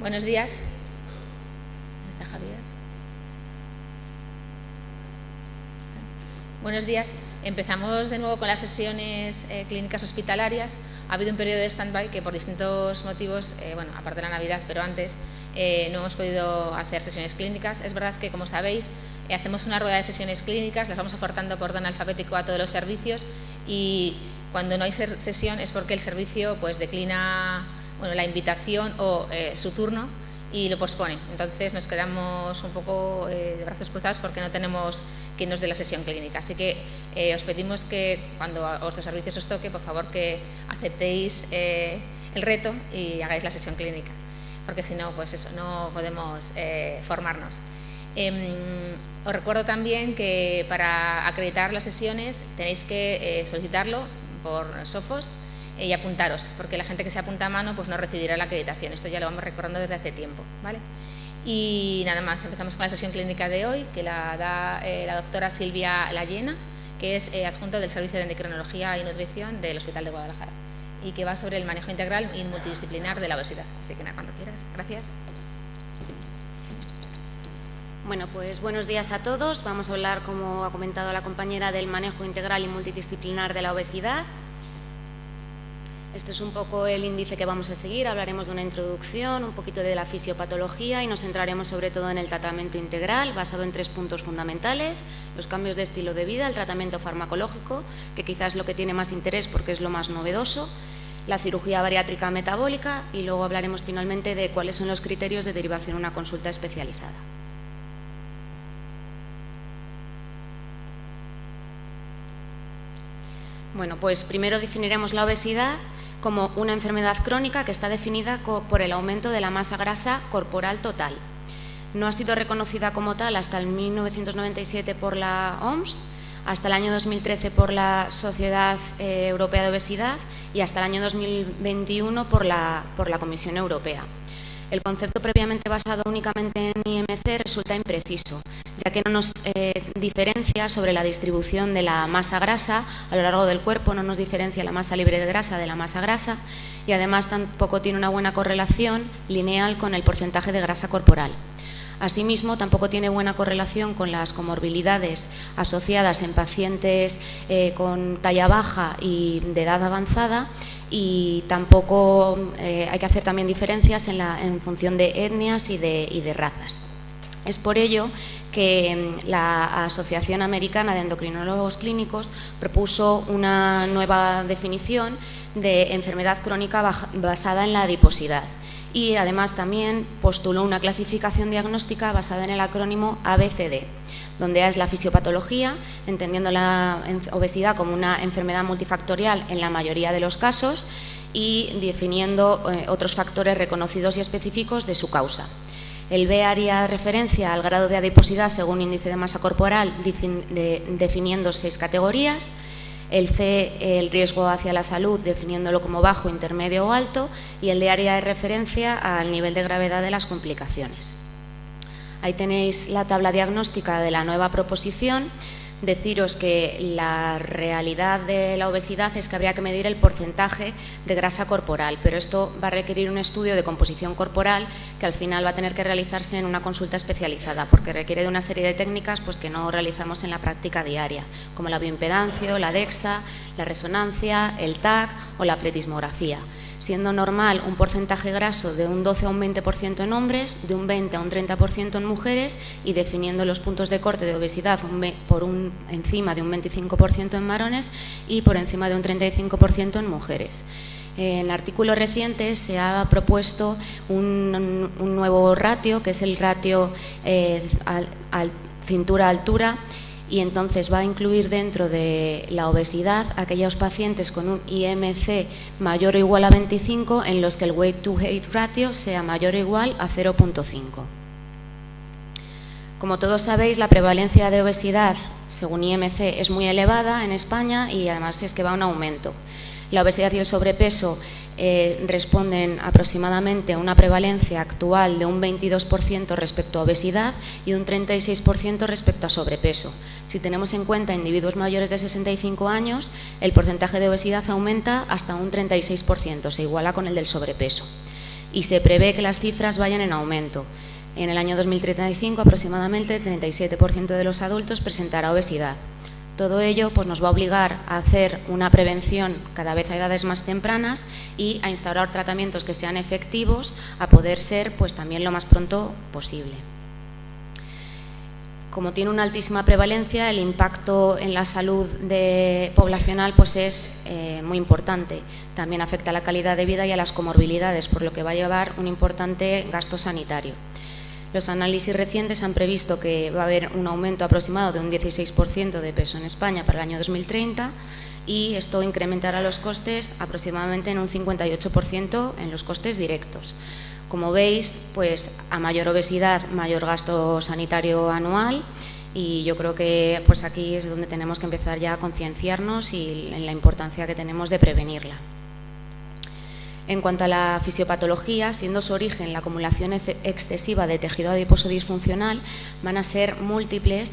Buenos días. ¿Está Javier? Buenos días. Empezamos de nuevo con las sesiones clínicas hospitalarias. Ha habido un periodo de stand-by que por distintos motivos, aparte de la Navidad, pero antes, no hemos podido hacer sesiones clínicas. Es verdad que, como sabéis, hacemos una rueda de sesiones clínicas, las vamos ofertando por orden alfabético a todos los servicios y cuando no hay sesión es porque el servicio declina la invitación o su turno y lo pospone. Entonces nos quedamos un poco de brazos cruzados porque no tenemos quien nos dé la sesión clínica. Así que os pedimos que cuando a vuestros servicios os toque, por favor que aceptéis el reto y hagáis la sesión clínica, porque si no, no podemos formarnos. Os recuerdo también que para acreditar las sesiones tenéis que solicitarlo por Sofos y apuntaros, porque la gente que se apunta a mano no recibirá la acreditación. Esto ya lo vamos recordando desde hace tiempo, ¿vale? Y nada más, empezamos con la sesión clínica de hoy, que la da la doctora Silvia Layena, que es adjunto del Servicio de Endocrinología y Nutrición del Hospital de Guadalajara, y que va sobre el manejo integral y multidisciplinar de la obesidad. Así que nada, cuando quieras. Gracias. Bueno, pues buenos días a todos. Vamos a hablar, como ha comentado la compañera, del manejo integral y multidisciplinar de la obesidad. Este es un poco el índice que vamos a seguir. Hablaremos de una introducción, un poquito de la fisiopatología y nos centraremos sobre todo en el tratamiento integral, basado en 3 puntos fundamentales: los cambios de estilo de vida, el tratamiento farmacológico, que quizás es lo que tiene más interés porque es lo más novedoso, la cirugía bariátrica metabólica y luego hablaremos finalmente de cuáles son los criterios de derivación a una consulta especializada. Bueno, pues primero definiremos la obesidad como una enfermedad crónica que está definida por el aumento de la masa grasa corporal total. No ha sido reconocida como tal hasta el 1997 por la OMS, hasta el año 2013 por la Sociedad Europea de Obesidad y hasta el año 2021 por la Comisión Europea. El concepto previamente basado únicamente en IMC resulta impreciso, ya que no nos diferencia sobre la distribución de la masa grasa a lo largo del cuerpo, no nos diferencia la masa libre de grasa de la masa grasa y además tampoco tiene una buena correlación lineal con el porcentaje de grasa corporal. Asimismo, tampoco tiene buena correlación con las comorbilidades asociadas en pacientes con talla baja y de edad avanzada, y tampoco hay que hacer también diferencias en función de etnias y de razas. Es por ello que la Asociación Americana de Endocrinólogos Clínicos propuso una nueva definición de enfermedad crónica basada en la adiposidad y además también postuló una clasificación diagnóstica basada en el acrónimo ABCD, donde A es la fisiopatología, entendiendo la obesidad como una enfermedad multifactorial en la mayoría de los casos y definiendo otros factores reconocidos y específicos de su causa. El B haría referencia al grado de adiposidad según índice de masa corporal, definiendo 6 categorías. El C, el riesgo hacia la salud, definiéndolo como bajo, intermedio o alto, y el D haría referencia al nivel de gravedad de las complicaciones. Ahí tenéis la tabla diagnóstica de la nueva proposición. Deciros que la realidad de la obesidad es que habría que medir el porcentaje de grasa corporal, pero esto va a requerir un estudio de composición corporal que al final va a tener que realizarse en una consulta especializada, porque requiere de una serie de técnicas que no realizamos en la práctica diaria, como la bioimpedancia, la DEXA, la resonancia, el TAC o la pletismografía, siendo normal un porcentaje graso de un 12 a un 20% en hombres, de un 20 a un 30% en mujeres y definiendo los puntos de corte de obesidad por encima de un 25% en varones y por encima de un 35% en mujeres. En artículos recientes se ha propuesto un nuevo ratio, que es el ratio cintura-altura, y entonces va a incluir dentro de la obesidad aquellos pacientes con un IMC mayor o igual a 25 en los que el weight to height ratio sea mayor o igual a 0,5. Como todos sabéis, la prevalencia de obesidad según IMC es muy elevada en España y además es que va en aumento. La obesidad y el sobrepeso responden aproximadamente a una prevalencia actual de un 22% respecto a obesidad y un 36% respecto a sobrepeso. Si tenemos en cuenta individuos mayores de 65 años, el porcentaje de obesidad aumenta hasta un 36%, se iguala con el del sobrepeso. y se prevé que las cifras vayan en aumento. En el año 2035, aproximadamente, el 37% de los adultos presentará obesidad. Todo ello pues, nos va a obligar a hacer una prevención cada vez a edades más tempranas y a instaurar tratamientos que sean efectivos, a poder ser pues, también lo más pronto posible. Como tiene una altísima prevalencia, el impacto en la salud poblacional pues es muy importante. También afecta a la calidad de vida y a las comorbilidades, por lo que va a llevar un importante gasto sanitario. Los análisis recientes han previsto que va a haber un aumento aproximado de un 16% de peso en España para el año 2030 y esto incrementará los costes aproximadamente en un 58% en los costes directos. Como veis, pues a mayor obesidad, mayor gasto sanitario anual y yo creo que pues aquí es donde tenemos que empezar ya a concienciarnos y en la importancia que tenemos de prevenirla. En cuanto a la fisiopatología, siendo su origen la acumulación excesiva de tejido adiposo disfuncional, van a ser múltiples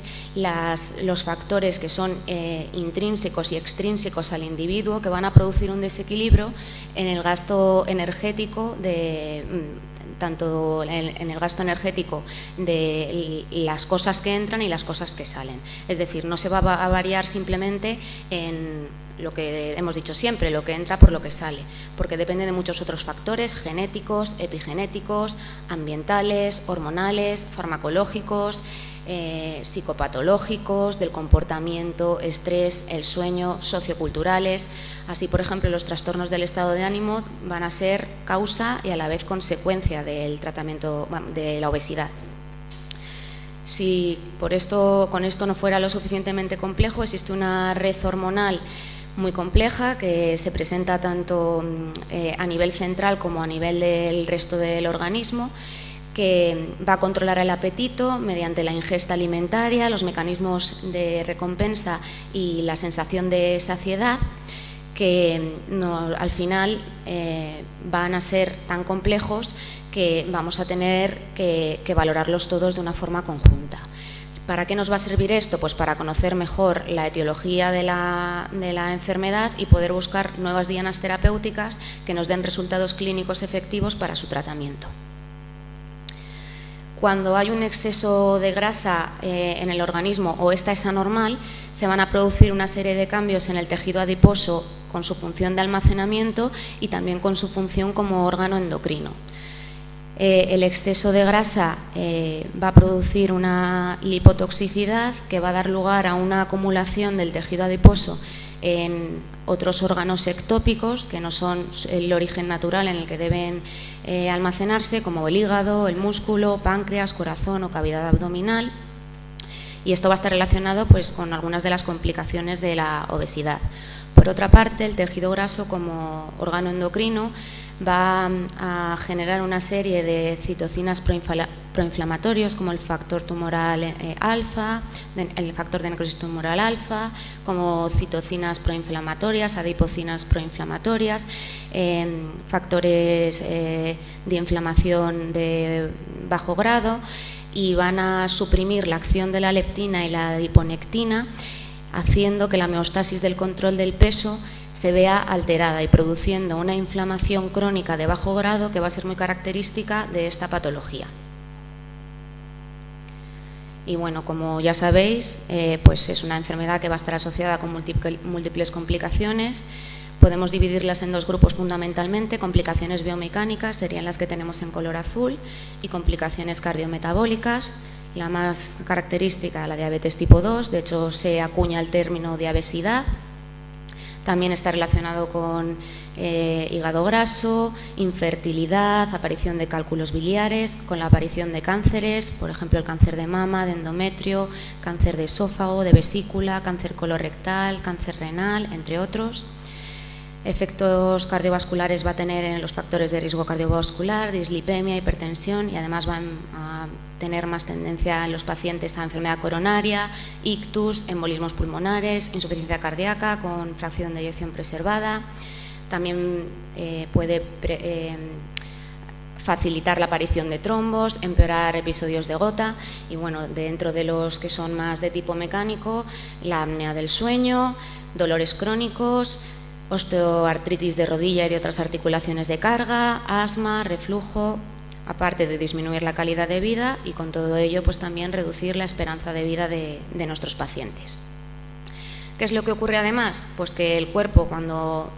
los factores que son intrínsecos y extrínsecos al individuo que van a producir un desequilibrio en el gasto energético tanto en el gasto energético de las cosas que entran y las cosas que salen. Es decir, no se va a variar simplemente en lo que hemos dicho siempre, lo que entra por lo que sale, porque depende de muchos otros factores genéticos, epigenéticos, ambientales, hormonales, farmacológicos, psicopatológicos, del comportamiento, estrés, el sueño, socioculturales. Así, por ejemplo, los trastornos del estado de ánimo van a ser causa y a la vez consecuencia del tratamiento de la obesidad. Si con esto no fuera lo suficientemente complejo, existe una red hormonal muy compleja que se presenta tanto a nivel central como a nivel del resto del organismo, que va a controlar el apetito mediante la ingesta alimentaria, los mecanismos de recompensa y la sensación de saciedad, que al final van a ser tan complejos que vamos a tener que valorarlos todos de una forma conjunta. ¿Para qué nos va a servir esto? Pues para conocer mejor la etiología de la enfermedad y poder buscar nuevas dianas terapéuticas que nos den resultados clínicos efectivos para su tratamiento. Cuando hay un exceso de grasa en el organismo o esta es anormal, se van a producir una serie de cambios en el tejido adiposo con su función de almacenamiento y también con su función como órgano endocrino. El exceso de grasa va a producir una lipotoxicidad que va a dar lugar a una acumulación del tejido adiposo en otros órganos ectópicos que no son el origen natural en el que deben almacenarse, como el hígado, el músculo, páncreas, corazón o cavidad abdominal. Y esto va a estar relacionado pues, con algunas de las complicaciones de la obesidad. Por otra parte, el tejido graso como órgano endocrino va a generar una serie de citocinas proinflamatorios como el factor tumoral alfa, el factor de necrosis tumoral alfa, como citocinas proinflamatorias, adipocinas proinflamatorias, factores de inflamación de bajo grado y van a suprimir la acción de la leptina y la adiponectina, haciendo que la homeostasis del control del peso se vea alterada y produciendo una inflamación crónica de bajo grado que va a ser muy característica de esta patología. Y bueno, como ya sabéis, pues es una enfermedad que va a estar asociada con múltiples complicaciones. Podemos dividirlas en dos grupos fundamentalmente: complicaciones biomecánicas, serían las que tenemos en color azul, y complicaciones cardiometabólicas. La más característica, la diabetes tipo 2, de hecho se acuña el término de obesidad. También está relacionado con hígado graso, infertilidad, aparición de cálculos biliares, con la aparición de cánceres, por ejemplo el cáncer de mama, de endometrio, cáncer de esófago, de vesícula, cáncer colorectal, cáncer renal, entre otros. Efectos cardiovasculares va a tener en los factores de riesgo cardiovascular, dislipemia, hipertensión, y además van a tener más tendencia en los pacientes a enfermedad coronaria, ictus, embolismos pulmonares, insuficiencia cardíaca con fracción de eyección preservada. También puede facilitar la aparición de trombos, empeorar episodios de gota y bueno, dentro de los que son más de tipo mecánico, la apnea del sueño, dolores crónicos, osteoartritis de rodilla y de otras articulaciones de carga, asma, reflujo, aparte de disminuir la calidad de vida y con todo ello pues también reducir la esperanza de vida de nuestros pacientes. ¿Qué es lo que ocurre además? Pues que el cuerpo, cuando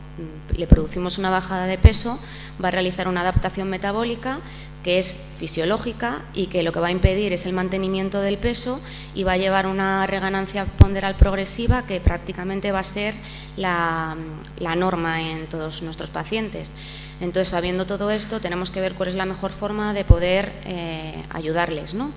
le producimos una bajada de peso, va a realizar una adaptación metabólica que es fisiológica y que lo que va a impedir es el mantenimiento del peso y va a llevar una reganancia ponderal progresiva que prácticamente va a ser la norma en todos nuestros pacientes. Entonces, sabiendo todo esto, tenemos que ver cuál es la mejor forma de poder ayudarles, ¿no?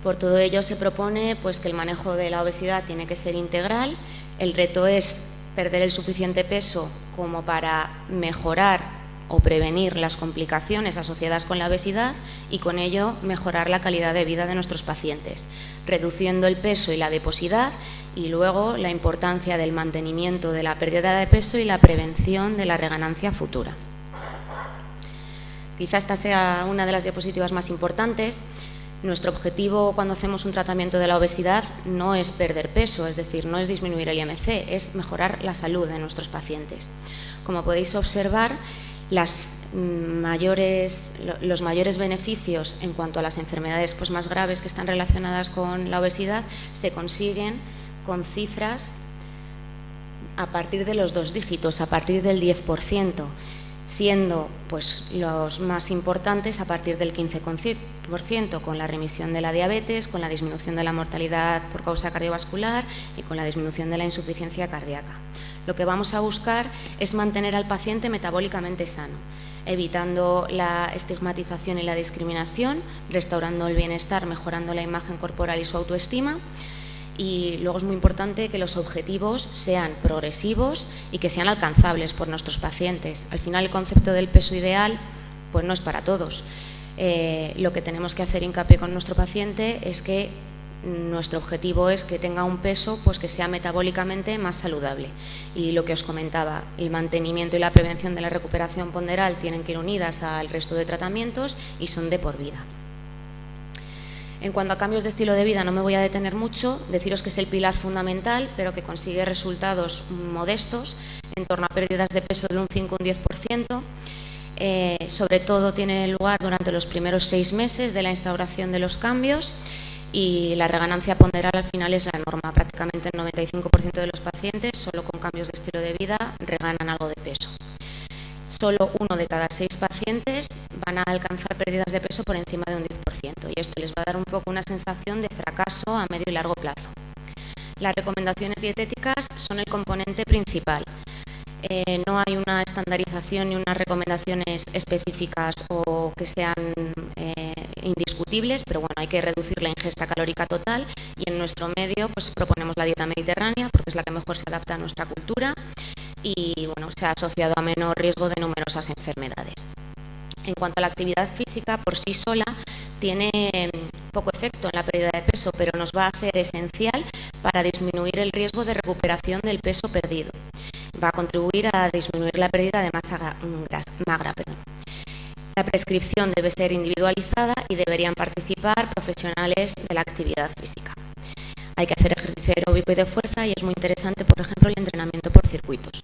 Por todo ello se propone pues, que el manejo de la obesidad tiene que ser integral. El reto es perder el suficiente peso como para mejorar o prevenir las complicaciones asociadas con la obesidad y con ello mejorar la calidad de vida de nuestros pacientes, reduciendo el peso y la adiposidad y luego la importancia del mantenimiento de la pérdida de peso y la prevención de la reganancia futura. Quizá esta sea una de las diapositivas más importantes. Nuestro objetivo cuando hacemos un tratamiento de la obesidad no es perder peso, es decir, no es disminuir el IMC, es mejorar la salud de nuestros pacientes. Como podéis observar, los mayores beneficios en cuanto a las enfermedades pues, más graves que están relacionadas con la obesidad se consiguen con cifras a partir de los 2 dígitos, a partir del 10%. Siendo pues, los más importantes a partir del 15%, con la remisión de la diabetes, con la disminución de la mortalidad por causa cardiovascular y con la disminución de la insuficiencia cardíaca. Lo que vamos a buscar es mantener al paciente metabólicamente sano, evitando la estigmatización y la discriminación, restaurando el bienestar, mejorando la imagen corporal y su autoestima. Y luego es muy importante que los objetivos sean progresivos y que sean alcanzables por nuestros pacientes. Al final el concepto del peso ideal pues no es para todos. Lo que tenemos que hacer hincapié con nuestro paciente es que nuestro objetivo es que tenga un peso pues que sea metabólicamente más saludable. Y lo que os comentaba, el mantenimiento y la prevención de la recuperación ponderal tienen que ir unidas al resto de tratamientos y son de por vida. En cuanto a cambios de estilo de vida no me voy a detener mucho, deciros que es el pilar fundamental, pero que consigue resultados modestos, en torno a pérdidas de peso de un 5 o un 10%. Sobre todo tiene lugar durante los primeros 6 meses de la instauración de los cambios y la reganancia ponderal al final es la norma. Prácticamente el 95% de los pacientes, solo con cambios de estilo de vida, reganan algo de peso. Solo 1 de cada 6 pacientes van a alcanzar pérdidas de peso por encima de un 10% y esto les va a dar un poco una sensación de fracaso a medio y largo plazo. Las recomendaciones dietéticas son el componente principal. No hay una estandarización ni unas recomendaciones específicas o que sean indiscutibles, pero bueno, hay que reducir la ingesta calórica total y en nuestro medio pues proponemos la dieta mediterránea porque es la que mejor se adapta a nuestra cultura y bueno, se ha asociado a menor riesgo de numerosas enfermedades. En cuanto a la actividad física, por sí sola tiene poco efecto en la pérdida de peso, pero nos va a ser esencial para disminuir el riesgo de recuperación del peso perdido. Va a contribuir a disminuir la pérdida de masa magra. La prescripción debe ser individualizada y deberían participar profesionales de la actividad física. Hay que hacer ejercicio aeróbico y de fuerza y es muy interesante, por ejemplo, el entrenamiento por circuitos.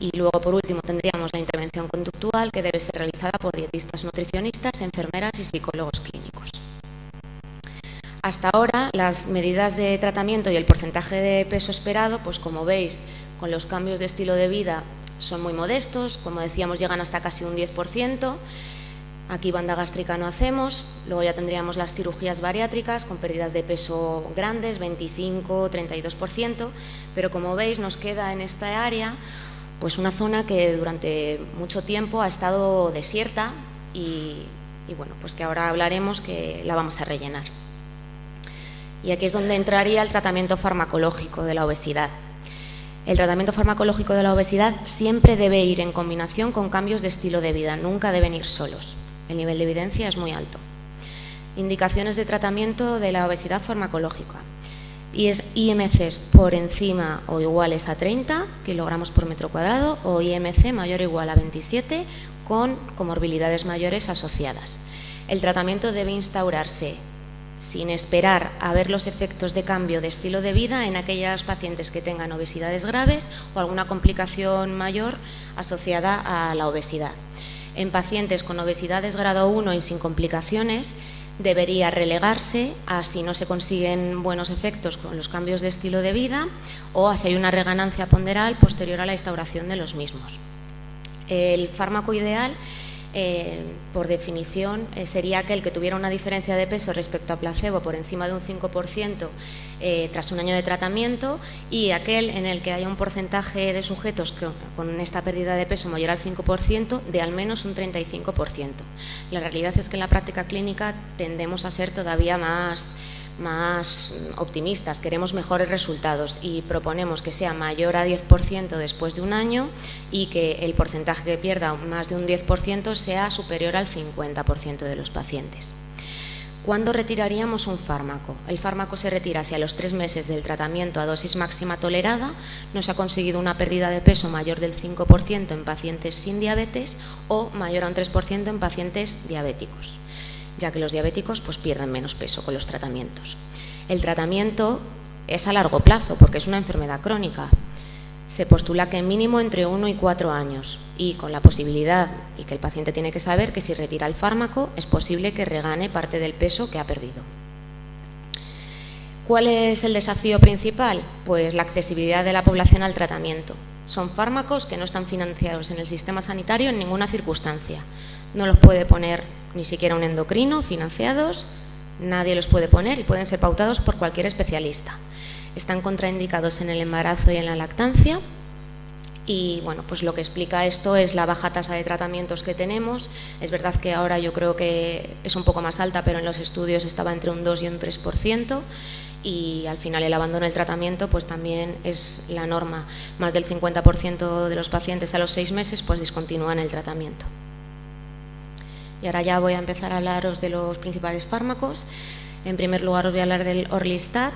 Y luego, por último, tendríamos la intervención conductual que debe ser realizada por dietistas, nutricionistas, enfermeras y psicólogos clínicos. Hasta ahora, las medidas de tratamiento y el porcentaje de peso esperado, pues como veis, con los cambios de estilo de vida son muy modestos, como decíamos, llegan hasta casi un 10%. Aquí banda gástrica no hacemos, luego ya tendríamos las cirugías bariátricas con pérdidas de peso grandes, 25, 32%, pero como veis nos queda en esta área pues una zona que durante mucho tiempo ha estado desierta y bueno, pues que ahora hablaremos que la vamos a rellenar. Y aquí es donde entraría el tratamiento farmacológico de la obesidad. El tratamiento farmacológico de la obesidad siempre debe ir en combinación con cambios de estilo de vida, nunca deben ir solos. El nivel de evidencia es muy alto. Indicaciones de tratamiento de la obesidad farmacológica. IMCs por encima o iguales a 30 kilogramos por metro cuadrado o IMC mayor o igual a 27 con comorbilidades mayores asociadas. El tratamiento debe instaurarse sin esperar a ver los efectos de cambio de estilo de vida en aquellas pacientes que tengan obesidades graves o alguna complicación mayor asociada a la obesidad. En pacientes con obesidades grado 1 y sin complicaciones, debería relegarse a si no se consiguen buenos efectos con los cambios de estilo de vida o a si hay una reganancia ponderal posterior a la instauración de los mismos. El fármaco ideal, por definición, sería aquel que tuviera una diferencia de peso respecto a placebo por encima de un 5% tras un año de tratamiento, y aquel en el que haya un porcentaje de sujetos con esta pérdida de peso mayor al 5% de al menos un 35%. La realidad es que en la práctica clínica tendemos a ser todavía más optimistas, queremos mejores resultados y proponemos que sea mayor a 10% después de un año y que el porcentaje que pierda más de un 10% sea superior al 50% de los pacientes. ¿Cuándo retiraríamos un fármaco? El fármaco se retira si a los 3 meses del tratamiento a dosis máxima tolerada no se ha conseguido una pérdida de peso mayor del 5% en pacientes sin diabetes o mayor a un 3% en pacientes diabéticos, ya que los diabéticos pues pierden menos peso con los tratamientos. El tratamiento es a largo plazo porque es una enfermedad crónica. Se postula que mínimo entre 1 y 4 años y con la posibilidad, y que el paciente tiene que saber, que si retira el fármaco es posible que regane parte del peso que ha perdido. ¿Cuál es el desafío principal? Pues la accesibilidad de la población al tratamiento. Son fármacos que no están financiados en el sistema sanitario en ninguna circunstancia. No los puede poner ni siquiera un endocrino financiados, nadie los puede poner y pueden ser pautados por cualquier especialista. Están contraindicados en el embarazo y en la lactancia y bueno, pues lo que explica esto es la baja tasa de tratamientos que tenemos. Es verdad que ahora yo creo que es un poco más alta, pero en los estudios estaba entre un 2 y un 3%. Y al final el abandono del tratamiento pues también es la norma. Más del 50% de los pacientes a los 6 meses pues discontinúan el tratamiento. Y ahora ya voy a empezar a hablaros de los principales fármacos. En primer lugar os voy a hablar del Orlistat,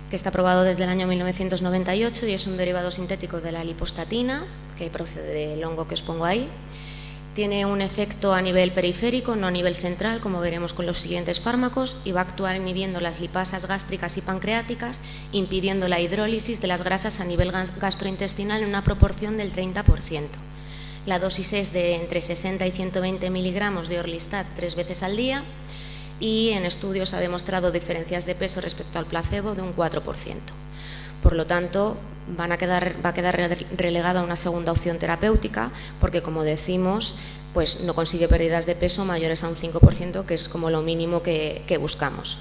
que está aprobado desde el año 1998 y es un derivado sintético de la lipostatina, que procede del hongo que os pongo ahí. Tiene un efecto a nivel periférico, no a nivel central, como veremos con los siguientes fármacos, y va a actuar inhibiendo las lipasas gástricas y pancreáticas, impidiendo la hidrólisis de las grasas a nivel gastrointestinal en una proporción del 30%. La dosis es de entre 60 y 120 miligramos de Orlistat 3 veces al día y en estudios ha demostrado diferencias de peso respecto al placebo de un 4%. Por lo tanto, va a quedar relegada a una segunda opción terapéutica porque, como decimos, pues no consigue pérdidas de peso mayores a un 5%, que es como lo mínimo que buscamos.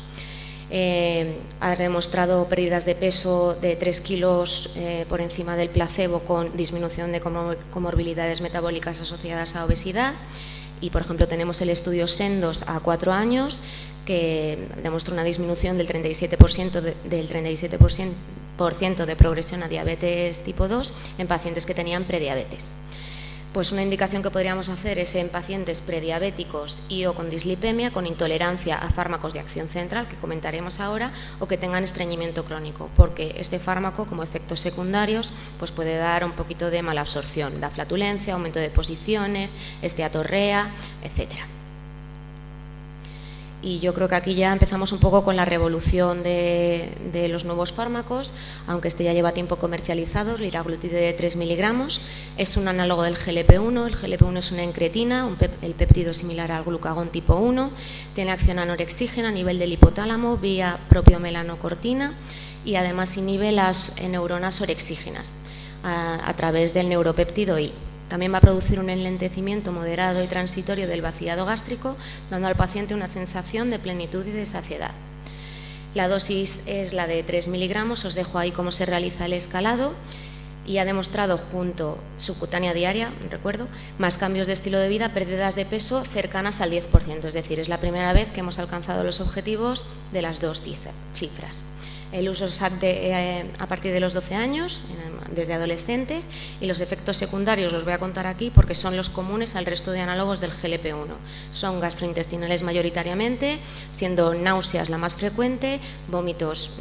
Ha demostrado pérdidas de peso de 3 kilos por encima del placebo con disminución de comorbilidades metabólicas asociadas a obesidad. Y, por ejemplo, tenemos el estudio SENDOS a 4 años que demuestra una disminución del 37% de progresión a diabetes tipo 2 en pacientes que tenían prediabetes. Pues una indicación que podríamos hacer es en pacientes prediabéticos y o con dislipemia, con intolerancia a fármacos de acción central, que comentaremos ahora, o que tengan estreñimiento crónico, porque este fármaco, como efectos secundarios, pues puede dar un poquito de malabsorción, da flatulencia, aumento de posiciones, esteatorrea, etcétera. Y yo creo que aquí ya empezamos un poco con la revolución de los nuevos fármacos, aunque este ya lleva tiempo comercializado. Liraglutide de 3 miligramos es un análogo del GLP-1. El GLP-1 es una incretina, el péptido similar al glucagón tipo 1, tiene acción anorexígena a nivel del hipotálamo vía propiomilanocortina y además inhibe las neuronas orexígenas a través del neuropéptido I. También va a producir un enlentecimiento moderado y transitorio del vaciado gástrico, dando al paciente una sensación de plenitud y de saciedad. La dosis es la de 3 miligramos, os dejo ahí cómo se realiza el escalado, y ha demostrado junto subcutánea diaria, recuerdo, más cambios de estilo de vida, pérdidas de peso cercanas al 10%, es decir, es la primera vez que hemos alcanzado los objetivos de las dos cifras. El uso es a partir de los 12 años, desde adolescentes, y los efectos secundarios los voy a contar aquí porque son los comunes al resto de análogos del GLP-1. Son gastrointestinales mayoritariamente, siendo náuseas la más frecuente, vómitos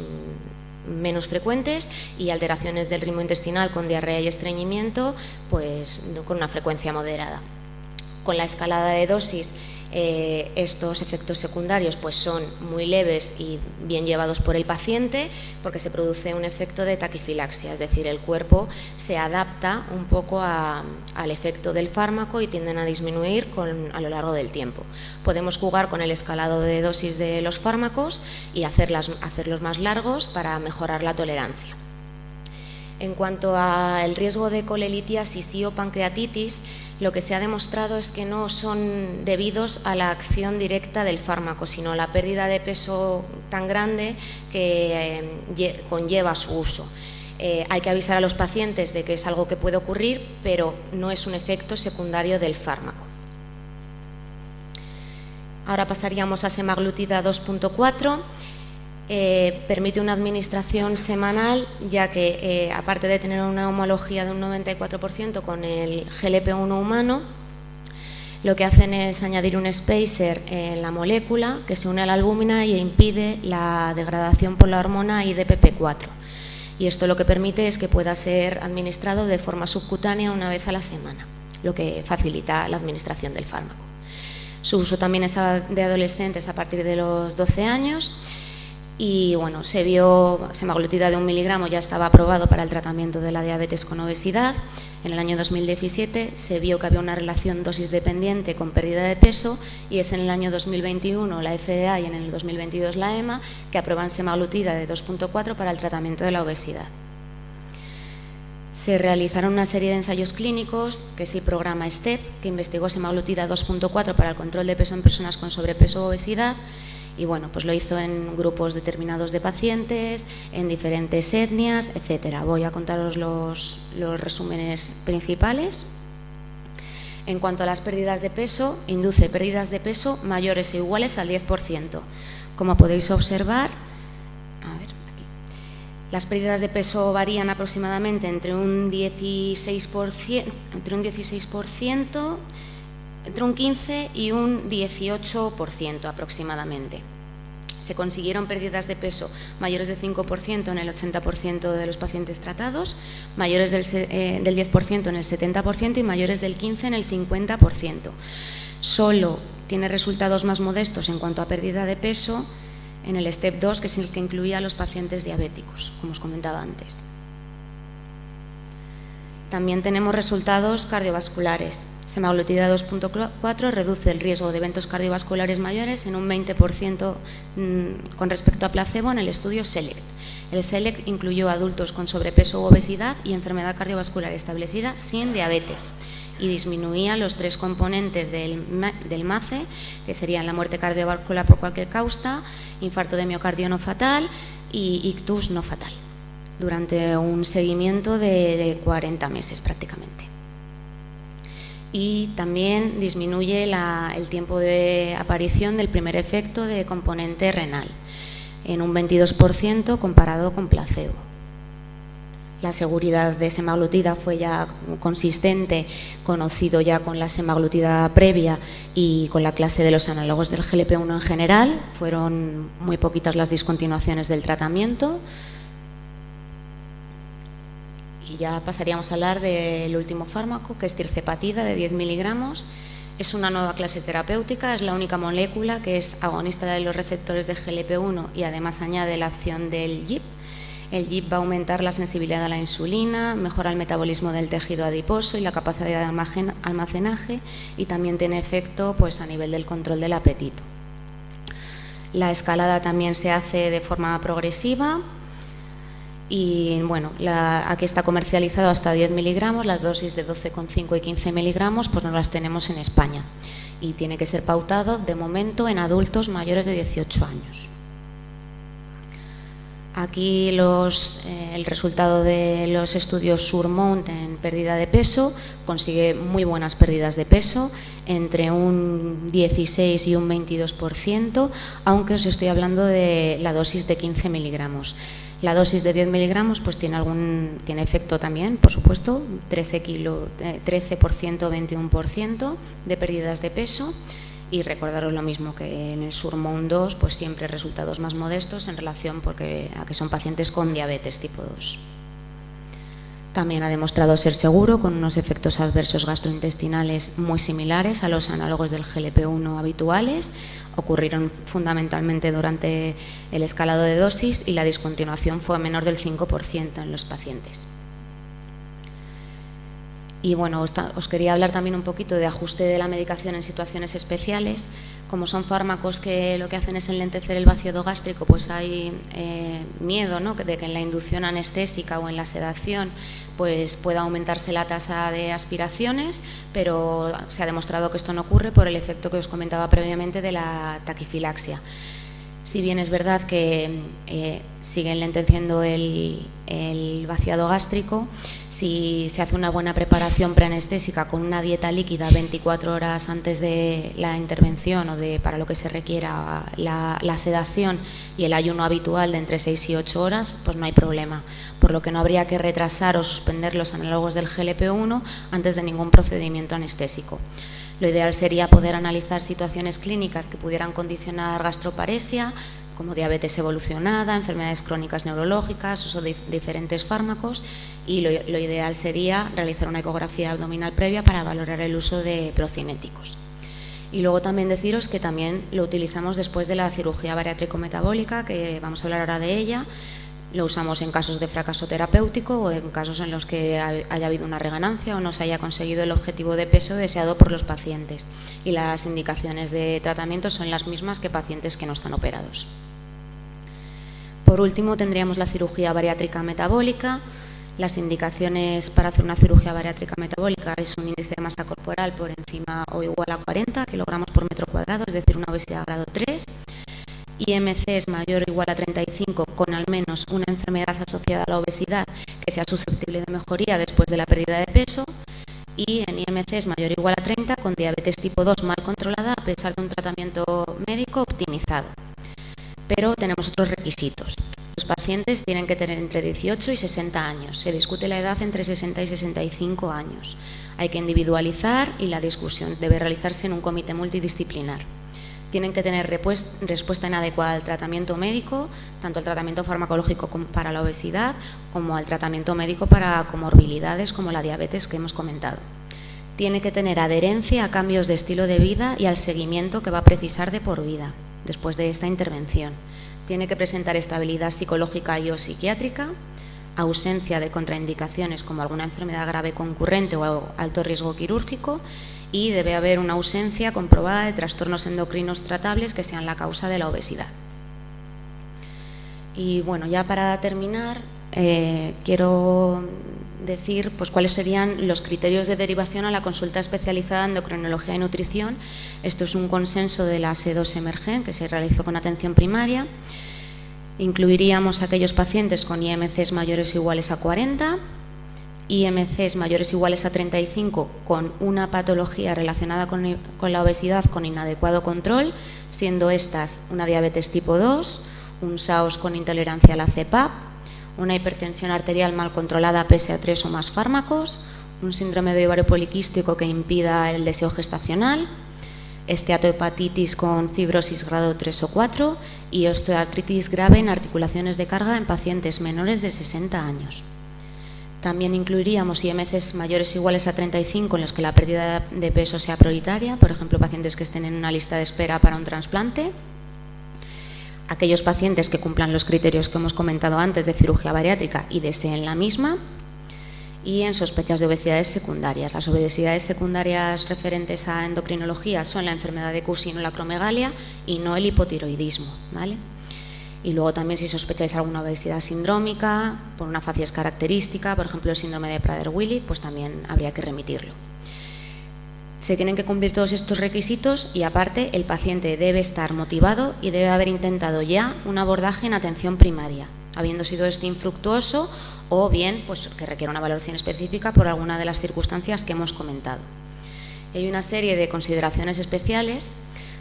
menos frecuentes y alteraciones del ritmo intestinal con diarrea y estreñimiento, pues con una frecuencia moderada. Con la escalada de dosis Estos efectos secundarios pues son muy leves y bien llevados por el paciente, porque se produce un efecto de taquifilaxia, es decir, el cuerpo se adapta un poco al efecto del fármaco y tienden a disminuir a lo largo del tiempo. Podemos jugar con el escalado de dosis de los fármacos y hacerlos más largos para mejorar la tolerancia. En cuanto al riesgo de colelitiasis y o pancreatitis, lo que se ha demostrado es que no son debidos a la acción directa del fármaco, sino a la pérdida de peso tan grande que conlleva su uso. Hay que avisar a los pacientes de que es algo que puede ocurrir, pero no es un efecto secundario del fármaco. Ahora pasaríamos a semaglutida 2.4. Permite una administración semanal, ya que aparte de tener una homología de un 94% con el GLP-1 humano, lo que hacen es añadir un spacer en la molécula que se une a la albúmina y impide la degradación por la hormona IDPP4. Y esto lo que permite es que pueda ser administrado de forma subcutánea una vez a la semana, lo que facilita la administración del fármaco. Su uso también es de adolescentes a partir de los 12 años. Y bueno, se vio semaglutida de 1 miligramo, ya estaba aprobado para el tratamiento de la diabetes con obesidad. En el año 2017 se vio que había una relación dosis dependiente con pérdida de peso, y es en el año 2021 la FDA y en el 2022 la EMA que aprueban semaglutida de 2.4 para el tratamiento de la obesidad. Se realizaron una serie de ensayos clínicos, que es el programa STEP, que investigó semaglutida 2.4 para el control de peso en personas con sobrepeso o obesidad. Y bueno, pues lo hizo en grupos determinados de pacientes, en diferentes etnias, etcétera. Voy a contaros los resúmenes principales. En cuanto a las pérdidas de peso, induce pérdidas de peso mayores o iguales al 10%. Como podéis observar, las pérdidas de peso varían aproximadamente entre un 16%, entre un 15% y un 18% aproximadamente. Se consiguieron pérdidas de peso mayores del 5% en el 80% de los pacientes tratados, mayores del 10% en el 70% y mayores del 15% en el 50%. Solo tiene resultados más modestos en cuanto a pérdida de peso en el STEP 2, que es el que incluía a los pacientes diabéticos, como os comentaba antes. También tenemos resultados cardiovasculares. Semaglutida 2.4 reduce el riesgo de eventos cardiovasculares mayores en un 20% con respecto a placebo en el estudio SELECT. El SELECT incluyó adultos con sobrepeso u obesidad y enfermedad cardiovascular establecida sin diabetes, y disminuía los 3 componentes del MACE, que serían la muerte cardiovascular por cualquier causa, infarto de miocardio no fatal y ictus no fatal, durante un seguimiento de 40 meses prácticamente. Y también disminuye el tiempo de aparición del primer efecto de componente renal, en un 22% comparado con placebo. La seguridad de semaglutida fue ya consistente, conocido ya con la semaglutida previa y con la clase de los análogos del GLP-1 en general. Fueron muy poquitas las discontinuaciones del tratamiento. Y ya pasaríamos a hablar del último fármaco, que es tirzepatida de 10 miligramos. Es una nueva clase terapéutica, es la única molécula que es agonista de los receptores de GLP-1 y además añade la acción del GIP. El GIP va a aumentar la sensibilidad a la insulina, mejora el metabolismo del tejido adiposo y la capacidad de almacenaje, y también tiene efecto pues, a nivel del control del apetito. La escalada también se hace de forma progresiva. Y bueno, aquí está comercializado hasta 10 miligramos, las dosis de 12,5 y 15 miligramos pues no las tenemos en España, y tiene que ser pautado de momento en adultos mayores de 18 años. Aquí el resultado de los estudios SURMOUNT en pérdida de peso consigue muy buenas pérdidas de peso, entre un 16 y un 22%, aunque os estoy hablando de la dosis de 15 miligramos. La dosis de 10 miligramos pues tiene efecto también, por supuesto, 13%, 21% de pérdidas de peso. Y recordaros lo mismo que en el SURMOUNT 2, pues siempre resultados más modestos en relación a que son pacientes con diabetes tipo 2. También ha demostrado ser seguro, con unos efectos adversos gastrointestinales muy similares a los análogos del GLP-1 habituales. Ocurrieron fundamentalmente durante el escalado de dosis y la discontinuación fue menor del 5% en los pacientes. Y bueno, os quería hablar también un poquito de ajuste de la medicación en situaciones especiales. Como son fármacos que lo que hacen es enlentecer el vaciado gástrico, pues hay miedo, ¿no?, de que en la inducción anestésica o en la sedación pues pueda aumentarse la tasa de aspiraciones, pero se ha demostrado que esto no ocurre por el efecto que os comentaba previamente de la taquifilaxia. Si bien es verdad que sigue enlenteciendo el vaciado gástrico, si se hace una buena preparación preanestésica con una dieta líquida 24 horas antes de la intervención o para lo que se requiera la sedación y el ayuno habitual de entre 6 y 8 horas, pues no hay problema, por lo que no habría que retrasar o suspender los análogos del GLP-1 antes de ningún procedimiento anestésico. Lo ideal sería poder analizar situaciones clínicas que pudieran condicionar gastroparesia, como diabetes evolucionada, enfermedades crónicas neurológicas, uso de diferentes fármacos, y lo ideal sería realizar una ecografía abdominal previa para valorar el uso de procinéticos. Y luego también deciros que también lo utilizamos después de la cirugía bariátrico-metabólica, que vamos a hablar ahora de ella. Lo usamos en casos de fracaso terapéutico o en casos en los que haya habido una reganancia o no se haya conseguido el objetivo de peso deseado por los pacientes. Y las indicaciones de tratamiento son las mismas que pacientes que no están operados. Por último, tendríamos la cirugía bariátrica metabólica. Las indicaciones para hacer una cirugía bariátrica metabólica es un índice de masa corporal por encima o igual a 40 kilogramos por metro cuadrado, es decir, una obesidad grado 3. IMC es mayor o igual a 35 con al menos una enfermedad asociada a la obesidad que sea susceptible de mejoría después de la pérdida de peso, y en IMC es mayor o igual a 30 con diabetes tipo 2 mal controlada a pesar de un tratamiento médico optimizado. Pero tenemos otros requisitos. Los pacientes tienen que tener entre 18 y 60 años. Se discute la edad entre 60 y 65 años. Hay que individualizar y la discusión debe realizarse en un comité multidisciplinar. Tienen que tener respuesta inadecuada al tratamiento médico, tanto al tratamiento farmacológico para la obesidad como al tratamiento médico para comorbilidades como la diabetes que hemos comentado. Tiene que tener adherencia a cambios de estilo de vida y al seguimiento que va a precisar de por vida después de esta intervención. Tiene que presentar estabilidad psicológica y o psiquiátrica, ausencia de contraindicaciones como alguna enfermedad grave concurrente o alto riesgo quirúrgico, y debe haber una ausencia comprobada de trastornos endocrinos tratables que sean la causa de la obesidad. Y bueno, ya para terminar, quiero decir pues cuáles serían los criterios de derivación a la consulta especializada en endocrinología y nutrición. Esto es un consenso de la SE2 Emergen que se realizó con atención primaria. Incluiríamos a aquellos pacientes con IMCs mayores o iguales a 40, IMCs mayores o iguales a 35 con una patología relacionada con la obesidad con inadecuado control, siendo estas una diabetes tipo 2, un SAOS con intolerancia a la CEPAP, una hipertensión arterial mal controlada pese a 3 o más fármacos, un síndrome de ovario poliquístico que impida el deseo gestacional, esteatohepatitis con fibrosis grado 3 o 4 y osteoartritis grave en articulaciones de carga en pacientes menores de 60 años. También incluiríamos IMCs mayores o iguales a 35 en los que la pérdida de peso sea prioritaria, por ejemplo, pacientes que estén en una lista de espera para un trasplante, aquellos pacientes que cumplan los criterios que hemos comentado antes de cirugía bariátrica y deseen la misma, y en sospechas de obesidades secundarias. Las obesidades secundarias referentes a endocrinología son la enfermedad de Cushing o la acromegalia y no el hipotiroidismo, ¿vale? Y luego también si sospecháis alguna obesidad sindrómica por una facies característica, por ejemplo el síndrome de Prader-Willi, pues también habría que remitirlo. Se tienen que cumplir todos estos requisitos y aparte el paciente debe estar motivado y debe haber intentado ya un abordaje en atención primaria, habiendo sido este infructuoso o bien pues, que requiere una valoración específica por alguna de las circunstancias que hemos comentado. Hay una serie de consideraciones especiales.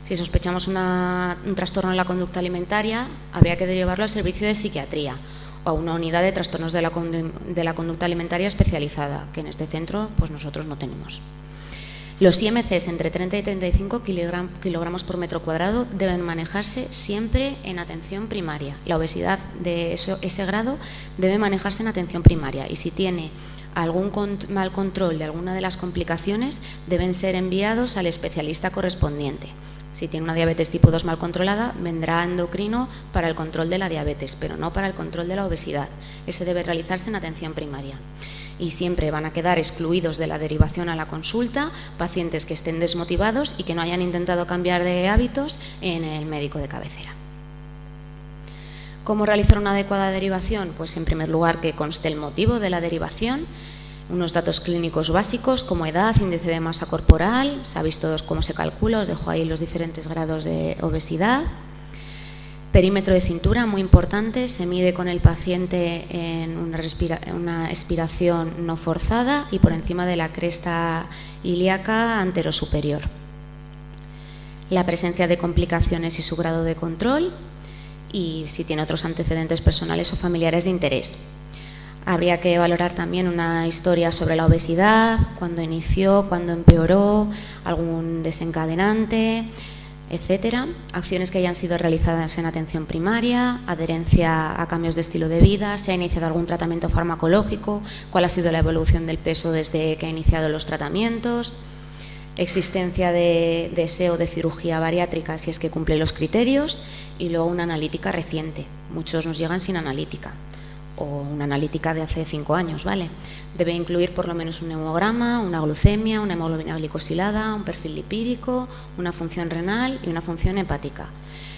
Si sospechamos un trastorno en la conducta alimentaria, habría que derivarlo al servicio de psiquiatría o a una unidad de trastornos de la conducta alimentaria especializada, que en este centro pues nosotros no tenemos. Los IMCs entre 30 y 35 kilogramos por metro cuadrado deben manejarse siempre en atención primaria. La obesidad de ese grado debe manejarse en atención primaria y si tiene algún mal control de alguna de las complicaciones, deben ser enviados al especialista correspondiente. Si tiene una diabetes tipo 2 mal controlada, vendrá endocrino para el control de la diabetes, pero no para el control de la obesidad. Ese debe realizarse en atención primaria. Y siempre van a quedar excluidos de la derivación a la consulta pacientes que estén desmotivados y que no hayan intentado cambiar de hábitos en el médico de cabecera. ¿Cómo realizar una adecuada derivación? Pues en primer lugar que conste el motivo de la derivación, unos datos clínicos básicos como edad, índice de masa corporal, sabéis todos cómo se calcula, os dejo ahí los diferentes grados de obesidad. Perímetro de cintura, muy importante, se mide con el paciente en una expiración no forzada y por encima de la cresta ilíaca anterosuperior. La presencia de complicaciones y su grado de control y si tiene otros antecedentes personales o familiares de interés. Habría que valorar también una historia sobre la obesidad, cuándo inició, cuándo empeoró, algún desencadenante, etcétera. Acciones que hayan sido realizadas en atención primaria, adherencia a cambios de estilo de vida, si ha iniciado algún tratamiento farmacológico, cuál ha sido la evolución del peso desde que ha iniciado los tratamientos, existencia de deseo de cirugía bariátrica si es que cumple los criterios y luego una analítica reciente. Muchos nos llegan sin analítica o una analítica de hace 5 años, ¿vale? Debe incluir por lo menos un hemograma, una glucemia, una hemoglobina glicosilada, un perfil lipídico, una función renal y una función hepática.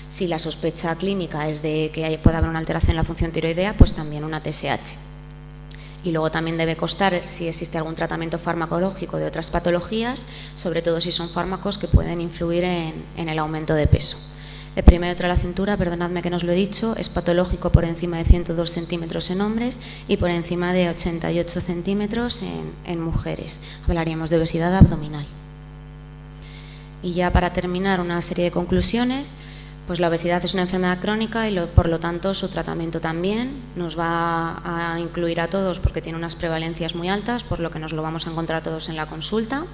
Si la sospecha clínica es de que pueda haber una alteración en la función tiroidea, pues también una TSH. Y luego también debe constar si existe algún tratamiento farmacológico de otras patologías, sobre todo si son fármacos que pueden influir en el aumento de peso. El perímetro de la cintura, perdonadme que no os lo he dicho, es patológico por encima de 102 centímetros en hombres y por encima de 88 centímetros en mujeres. Hablaríamos de obesidad abdominal. Y ya para terminar, una serie de conclusiones. Pues la obesidad es una enfermedad crónica y por lo tanto su tratamiento también nos va a incluir a todos porque tiene unas prevalencias muy altas, por lo que nos lo vamos a encontrar todos en la consulta.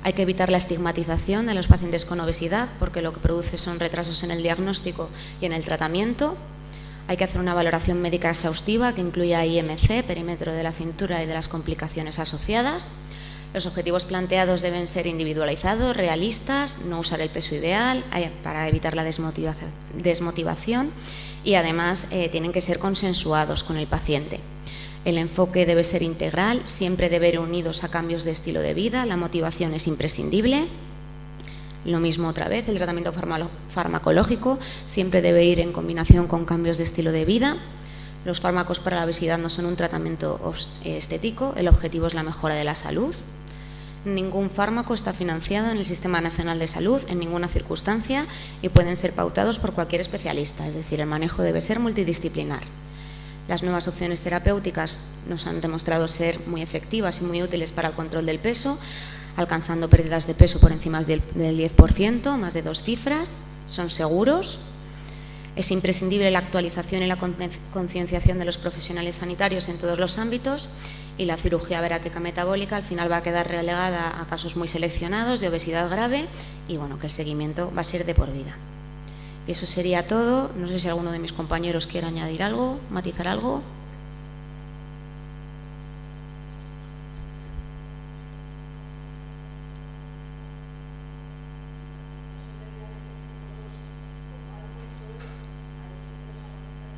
Hay que evitar la estigmatización de los pacientes con obesidad porque lo que produce son retrasos en el diagnóstico y en el tratamiento. Hay que hacer una valoración médica exhaustiva que incluya IMC, perímetro de la cintura y de las complicaciones asociadas. Los objetivos planteados deben ser individualizados, realistas, no usar el peso ideal para evitar la desmotivación y además tienen que ser consensuados con el paciente. El enfoque debe ser integral, siempre debe ir unidos a cambios de estilo de vida, la motivación es imprescindible. Lo mismo otra vez, el tratamiento farmacológico siempre debe ir en combinación con cambios de estilo de vida. Los fármacos para la obesidad no son un tratamiento estético, el objetivo es la mejora de la salud. Ningún fármaco está financiado en el Sistema Nacional de Salud en ninguna circunstancia y pueden ser pautados por cualquier especialista, es decir, el manejo debe ser multidisciplinar. Las nuevas opciones terapéuticas nos han demostrado ser muy efectivas y muy útiles para el control del peso, alcanzando pérdidas de peso por encima del 10%, más de 2 cifras, son seguros. Es imprescindible la actualización y la concienciación de los profesionales sanitarios en todos los ámbitos y la cirugía bariátrica metabólica al final va a quedar relegada a casos muy seleccionados de obesidad grave y bueno, que el seguimiento va a ser de por vida. Y eso sería todo. No sé si alguno de mis compañeros quiere añadir algo, matizar algo.